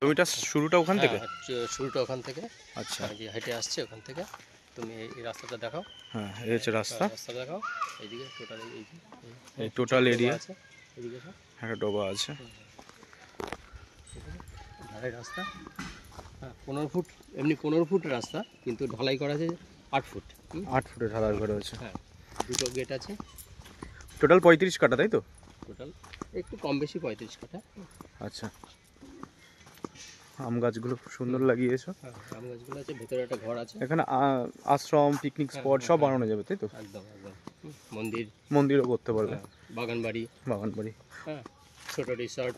জমিটা শুরুটা ওখান থেকে? শুরুটা ওখান থেকে। আচ্ছা, যে হেঁটে আসছে ওখান থেকে। তুমি এই রাস্তাটা দেখাও। হ্যাঁ এই হচ্ছে রাস্তা। রাস্তা দেখাও। এইদিকে টোটাল এই টোটাল এরিয়া আছে। এদিকে একটা ডোবা আছে। ঢালাই রাস্তা। হ্যাঁ 15 ফুট, এমনি 15 ফুট রাস্তা, কিন্তু ঢালাই করা আছে 8 ফুট। 8 ফুটের ঢালাই করা হয়েছে। হ্যাঁ, দুটো গেট আছে। টোটাল 35 কাঠা, তাই তো? টোটাল একটু কম বেশি 35 কাঠা। আচ্ছা, আম গাছগুলো খুব সুন্দর লাগিয়েছো। হ্যাঁ, আম গাছগুলো আছে, ভেতরে একটা ঘর আছে। এখানে আশ্রম, পিকনিক স্পট সব বানানো যাবে, তাই তো? একদম একদম। মন্দিরও করতে পারবে, বাগান বাড়ি। হ্যাঁ, ছোট রিসর্ট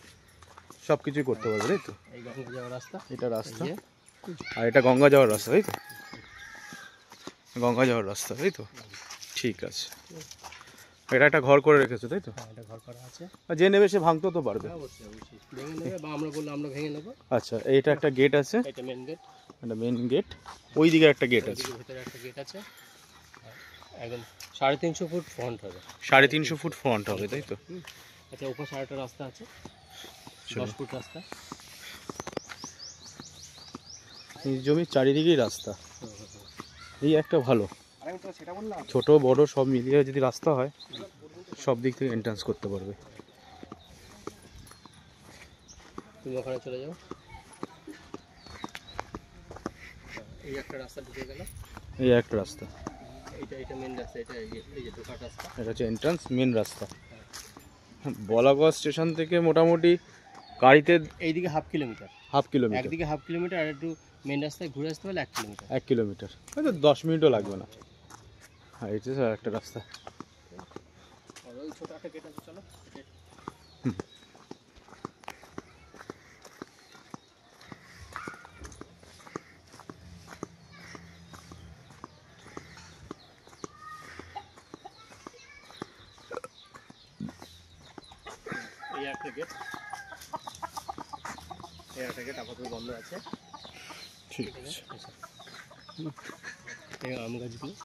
সব কিছুই করতে পারবে, তাই তো? এই গঙ্গা যাওয়ার রাস্তা। এটা রাস্তা, আর এটা গঙ্গা যাওয়ার রাস্তা, তাই তো? গঙ্গা যাওয়ার রাস্তা, তাই তো? ঠিক আছে, এটা একটা ঘর করে রেখেছো, তাই তো? হ্যাঁ, এটা ঘর করা আছে। আর যে নেবে সে ভাঙতেও তো পারবে। অবশ্যই অবশ্যই ভেঙে নেবে, বা আমরা বললে আমরা ভেঙে নেবো। আচ্ছা, এইটা একটা গেট আছে, এটা মেন গেট। এটা মেন গেট। ওই দিকে একটা গেট আছে, ভিতরে একটা গেট আছে। একদম 350 ফুট ফ্রন্ট হবে। 350 ফুট ফ্রন্ট হবে, তাই তো? আচ্ছা, উপর সারাটা রাস্তা আছে, 10 ফুট রাস্তা। এই জমির চারিদিকেই রাস্তা, এই একটা ভালো। ছোট বড় সব মিলিয়ে যদি রাস্তা হয়, সব দিক থেকে এন্ট্রান্স করতে পারবে। তুমি ওখানে চলে যাও। এই একটা রাস্তা ঢুকে গেল। এই একটা রাস্তা, এটা মেন রাস্তা। এটা এই যে ঢোকার রাস্তা। এটা হচ্ছে এন্ট্রান্স, মেন রাস্তা। বলাগড় স্টেশন থেকে মোটামুটি গাড়িতে এইদিকে হাফ কিলোমিটার। একদিকে হাফ কিলোমিটার, আর একটু মেন রাস্তায় ঘুরে আসতে হলে 1 কিলোমিটার, হয়তো 10 মিনিটও লাগবে না। হ্যাঁ, এটা একটা রাস্তা। ওই ছোট একটা গেট আছে, চলো। এই একটা গেট, আপাতত বন্ধ আছে। ঠিক আছে। এই আম গাছগুলো